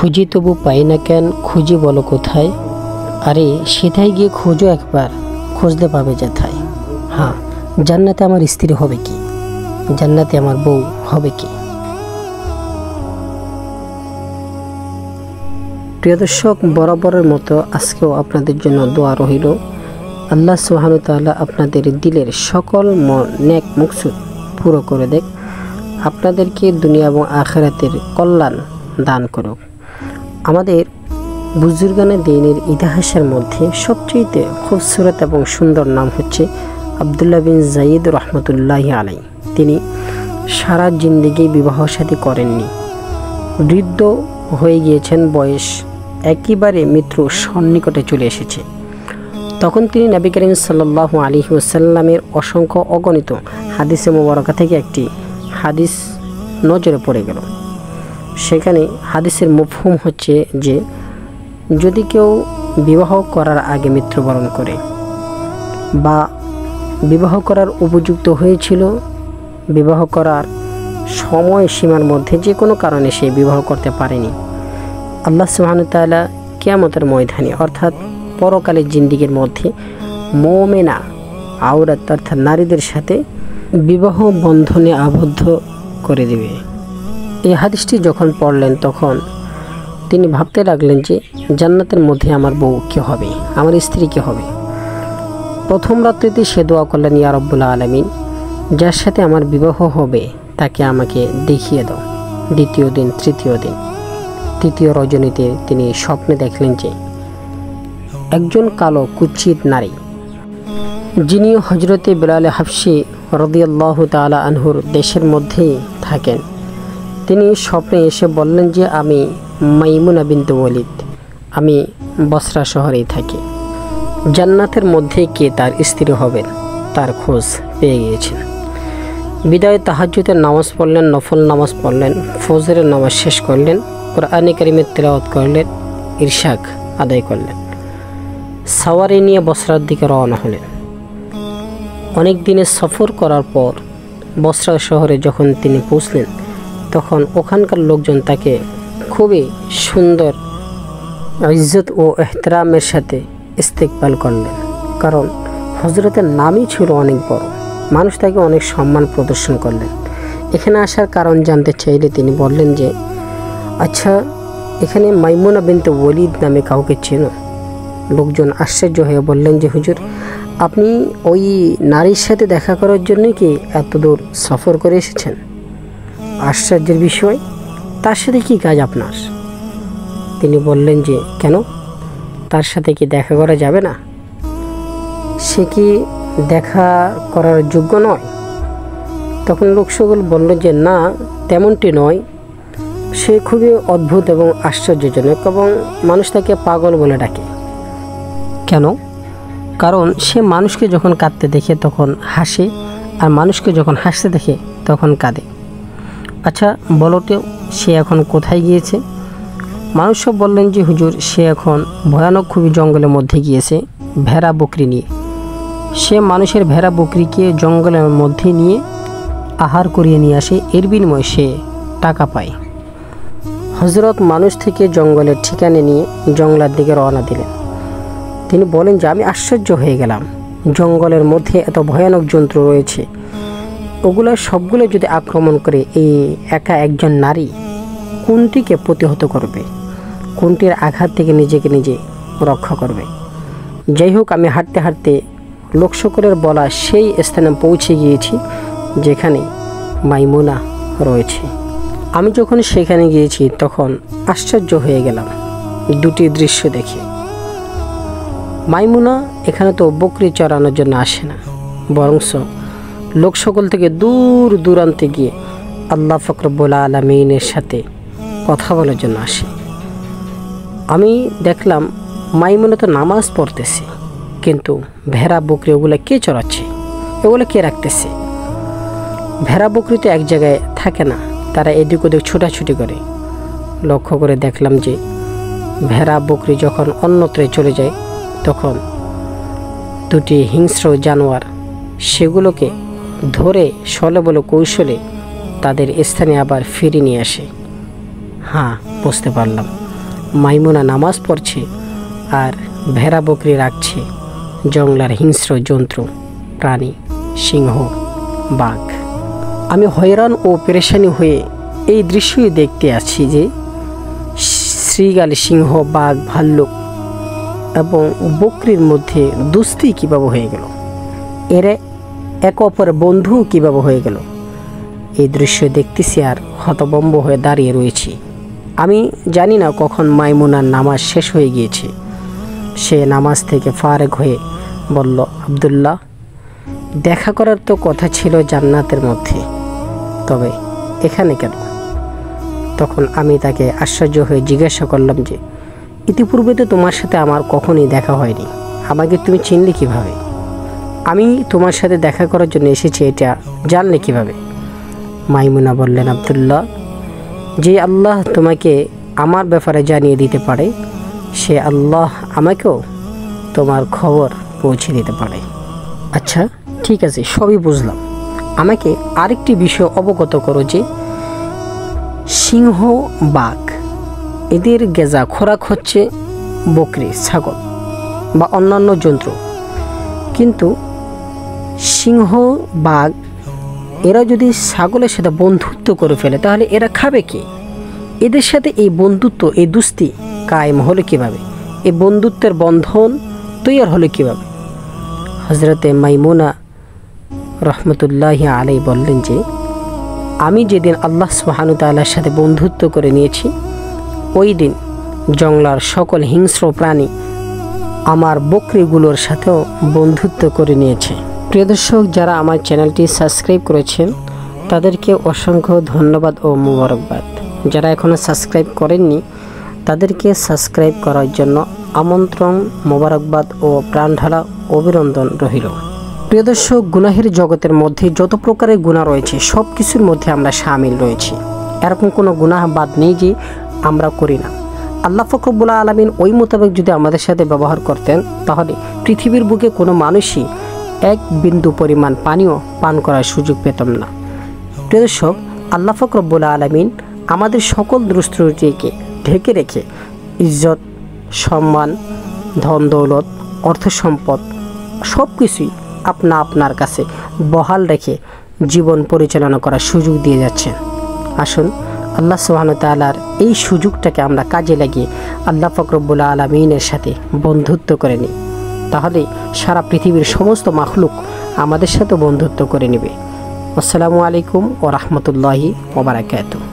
খুঁজি তবু পাই না কেন, খুঁজি বলো কোথায়? আরে সেটাই গিয়ে খোঁজো একবার, খুঁজলে পাবে যেথায়। হ্যাঁ, জান্নাতে আমার স্ত্রী হবে কি, জান্নাতে আমার বউ হবে কি। প্রিয় দর্শক, বরাবরের মতো আজকেও আপনাদের জন্য দোয়া রহিল। আল্লাহ সুবহানাহু ওয়া তাআলা আপনাদের দিলের সকল নেক মকসুদ পুরো করে দেখ, আপনাদেরকে দুনিয়া এবং আখিরাতের কল্যাণ দান করুক। আমাদের বুজুর্গানে দ্বীনের ইতিহাসের মধ্যে সবচেয়ে খুবসুরত এবং সুন্দর নাম হচ্ছে আব্দুল্লাহ বিন যায়েদ রহমতুল্লাহি আলাইহি। তিনি সারা জিন্দেগি বিবাহ শাদী করেননি, বৃদ্ধ হয়ে গিয়েছেন, বয়স একেবারে মৃত্যুর সন্নিকটে চলে এসেছে। তখন তিনি নবী করিম সাল্লাল্লাহু আলাইহি ওয়াসাল্লামের অসংখ্য অগণিত হাদিসে মুবারকা থেকে একটি হাদিস নজরে পড়ে গেল। সেখানে হাদিসের মফহুম হচ্ছে যে যদি কেউ বিবাহ করার আগে মৃত্যুবরণ করে বা বিবাহ করার উপযুক্ত হয়েছিল, বিবাহ করার সময় সীমার মধ্যে যে কোনো কারণে সে বিবাহ করতে পারেনি, আল্লাহ সুবহানাহু ওয়া তাআলা কিয়ামতের ময়দানে অর্থাৎ পরকালের জিন্দেগির মধ্যে মুমিনা আওরাত অর্থাৎ নারীদের সাথে বিবাহ বন্ধনে আবদ্ধ করে দেবে। এই হাদিসটি যখন পড়লেন তখন তিনি ভাবতে লাগলেন যে জান্নাতের মধ্যে আমার বউ কে হবে, আমার স্ত্রী কে হবে। প্রথম রাত্রিতে সে দোয়া করলেন, ইয়া রাব্বুল আলামিন, যার সাথে আমার বিবাহ হবে তাকে আমাকে দেখিয়ে দাও। দ্বিতীয় দিন, তৃতীয় দিন, তৃতীয় রজনীতে তিনি স্বপ্নে দেখলেন যে একজন কালো কুৎসিত নারী, যিনি হজরতে বিলাল হাবশী রাদিয়াল্লাহু তাআলা আনহুর দেশের মধ্যেই থাকেন, তিনি স্বপ্নে এসে বললেন যে আমি মাইমুনা বিনতে ওয়ালিদ, আমি বসরা শহরেই থাকি। জান্নাতের মধ্যে কে তার স্ত্রী হবেন তার খোঁজ পেয়ে গিয়েছেন। বিদায় তাহাজ্জুদের নামাজ পড়লেন, নফল নামাজ পড়লেন, ফজরের নামাজ শেষ করলেন, কোরআনে কারিমের তেলাওয়াত করলেন, ইরশাদ আদায় করলেন, সাওয়ারি নিয়ে বসরার দিকে রওনা হলেন। অনেক দিনের সফর করার পর বসরা শহরে যখন তিনি পৌঁছলেন তখন ওখানকার লোকজন তাকে খুবই সুন্দর ইজ্জত ও এহতরামের সাথে ইস্তেকবাল করলেন, কারণ হজরতের নামই ছিল অনেক বড়। মানুষ তাকে অনেক সম্মান প্রদর্শন করলেন। এখানে আসার কারণ জানতে চাইলে তিনি বললেন যে আচ্ছা, এখানে মাইমুনা বিনতে ওয়ালিদ নামে কাউকে চেনো? লোকজন আশ্চর্য হয়ে বললেন যে হুজুর, আপনি ওই নারীর সাথে দেখা করার জন্য কি এত দূর সফর করে এসেছেন? আশ্চর্যের বিষয়, তার সাথে কি কাজ আপনার? তিনি বললেন যে কেন, তার সাথে কি দেখা করা যাবে না? সে কি দেখা করার যোগ্য নয়? তখন লোক সকল বলল যে না, তেমনটি নয়, সে খুবই অদ্ভুত এবং আশ্চর্যজনক এবং মানুষ তাকে পাগল বলে ডাকে। কেন? কারণ সে মানুষকে যখন কাঁদতে দেখে তখন হাসে, আর মানুষকে যখন হাসতে দেখে তখন কাঁদে। আচ্ছা বলো তো, সে এখন কোথায় গিয়েছে? মানুষ সব বললেন যে হুজুর, সে এখন ভয়ানক খুবই জঙ্গলের মধ্যে গিয়েছে ভেড়া বকরি নিয়ে। সে মানুষের ভেড়া বকরিকে জঙ্গলের মধ্যে নিয়ে আহার করিয়ে নিয়ে আসে, এর বিনিময়ে সে টাকা পায়। হজরত মানুষ থেকে জঙ্গলের ঠিকানে নিয়ে জঙ্গলের দিকে রওনা দিলেন। তিনি বলেন যে আমি আশ্চর্য হয়ে গেলাম, জঙ্গলের মধ্যে এত ভয়ানক জন্তু রয়েছে, ওগুলো সবগুলো যদি আক্রমণ করে এই একা একজন নারী কোনটিকে প্রতিহত করবে, কোনটির আঘাত থেকে নিজেকে নিজে রক্ষা করবে? যাই হোক, আমি হাঁটতে হাঁটতে লোক সকলের বলা সেই স্থানে পৌঁছে গিয়েছি যেখানে মাইমুনা রয়েছে। আমি যখন সেখানে গিয়েছি তখন আশ্চর্য হয়ে গেলাম দুটি দৃশ্য দেখে। মাইমুনা এখানে তো বকরি চড়ানোর জন্য আসে না, বরংস লোক সকল থেকে দূর দূরান্তে গিয়ে আল্লাহ পাক রব্বুল আলামিনের সাথে কথা বলার জন্য আসে। আমি দেখলাম মাইমুনা তো নামাজ পড়তেছে, কিন্তু ভেড়া বকরি ওগুলো কে চড়াচ্ছে, ওগুলো কে রাখতেছে? ভেড়া বকরি তো এক জায়গায় থাকে না, তারা এদিক ওদিক ছোটাছুটি করে। লক্ষ্য করে দেখলাম যে ভেড়া বকরি যখন অন্যত্রে চলে যায় তখন দুটি হিংস্র জানোয়ার সেগুলোকে ধরে সলে বলে কৌশলে তাদের স্থানে আবার ফিরিয়ে নিয়ে আসে। হ্যাঁ, বুঝতে পারলাম মাইমুনা নামাজ পড়ছে আর ভেড়া বকরি রাখছে জঙ্গলার হিংস্র জন্তু প্রাণী সিংহ বাঘ। আমি হয়রান ও পেরেশানি হয়ে এই দৃশ্যই দেখতে আছি যে শ্রীগাল সিংহ বাঘ ভাল্লুক এবং বকরির মধ্যে দুস্তি কীভাবে হয়ে গেল, এরা এক অপরের বন্ধু কীভাবে হয়ে গেল। এই দৃশ্য দেখতেছি আর হতভম্ব হয়ে দাঁড়িয়ে রয়েছি। আমি জানি না কখন মাইমুনার নামাজ শেষ হয়ে গিয়েছে। সে নামাজ থেকে ফারেক হয়ে বলল, আব্দুল্লাহ, দেখা করার তো কথা ছিল জান্নাতের মধ্যে, তবে এখানে কেন? তখন আমি তাকে আশ্চর্য হয়ে জিজ্ঞাসা করলাম যে ইতিপূর্বে তো তোমার সাথে আমার কখনই দেখা হয়নি, আমাকে তুমি চিনলে কিভাবে? আমি তোমার সাথে দেখা করার জন্য এসেছি এটা জানলে কিভাবে? মাইমুনা বললেন, আব্দুল্লাহ, যে আল্লাহ তোমাকে আমার ব্যাপারে জানিয়ে দিতে পারে সে আল্লাহ আমাকেও তোমার খবর পৌঁছে দিতে পারে। আচ্ছা ঠিক আছে, সবই বুঝলাম। আমাকে আরেকটি বিষয় অবগত করো যে সিংহ বাঘ এদের গেজা খোরাক হচ্ছে বকরি ছাগল বা অন্যান্য জন্তু, কিন্তু সিংহ বাঘ এরা যদি ছাগলের সাথে বন্ধুত্ব করে ফেলে তাহলে এরা খাবে কি? এদের সাথে এই বন্ধুত্ব, এই দুস্তি কায়েম হলো কীভাবে? এই বন্ধুত্বের বন্ধন তৈরি হলো কীভাবে? হজরতে মাইমুনা রহমতুল্লাহি আলাই বললেন যে আমি যেদিন আল্লাহ সুবহানাহু তাআলার সাথে বন্ধুত্ব করে নিয়েছি ওই দিন জঙ্গলার সকল হিংস্র প্রাণী আমার বকরিগুলোর সাথেও বন্ধুত্ব করে নিয়েছে। প্রিয় দর্শক, যারা আমার চ্যানেলটি সাবস্ক্রাইব করেছেন তাদেরকে অসংখ্য ধন্যবাদ ও মোবারকবাদ। যারা এখনও সাবস্ক্রাইব করেননি তাদেরকে সাবস্ক্রাইব করার জন্য আমন্ত্রণ, মোবারকবাদ ও প্রাণঢালা অভিনন্দন রহিল। প্রিয় দর্শক, গুনাহের জগতের মধ্যে যত প্রকারের গুনাহ রয়েছে সব কিছুর মধ্যে আমরা শামিল রয়েছি। এরকম কোনো গুনাহ বাদ নেই যে আমরা করি না। আল্লাহ পাক রব্বুল আলামিন ওই মোতাবেক যদি আমাদের সাথে ব্যবহার করতেন তাহলে পৃথিবীর বুকে কোনো মানুষই এক বিন্দু পরিমাণ পানিও পান করার সুযোগ পেতাম না। প্রিয় দর্শক, আল্লাহ পাক রব্বুল আলামিন আমাদের সকল দুষ্টত্রুটিকে ঢেকে রেখে ইজ্জত, সম্মান, ধন দৌলত, অর্থ সম্পদ সব কিছুই আপনার কাছে বহাল রেখে জীবন পরিচালনা করার সুযোগ দিয়ে যাচ্ছেন। আসুন আল্লাহ সুবহানাহু তাআলার এই সুযোগটাকে আমরা কাজে লাগিয়ে আল্লাহ পাক রব্বুল আলামিনের সাথে বন্ধুত্ব করে নিই, তাহলে সারা পৃথিবীর সমস্ত মাখলুক আমাদের সাথে বন্ধুত্ব করে নেবে। আসসালামু আলাইকুম ওয়া রাহমাতুল্লাহি ওয়া বারাকাতুহু।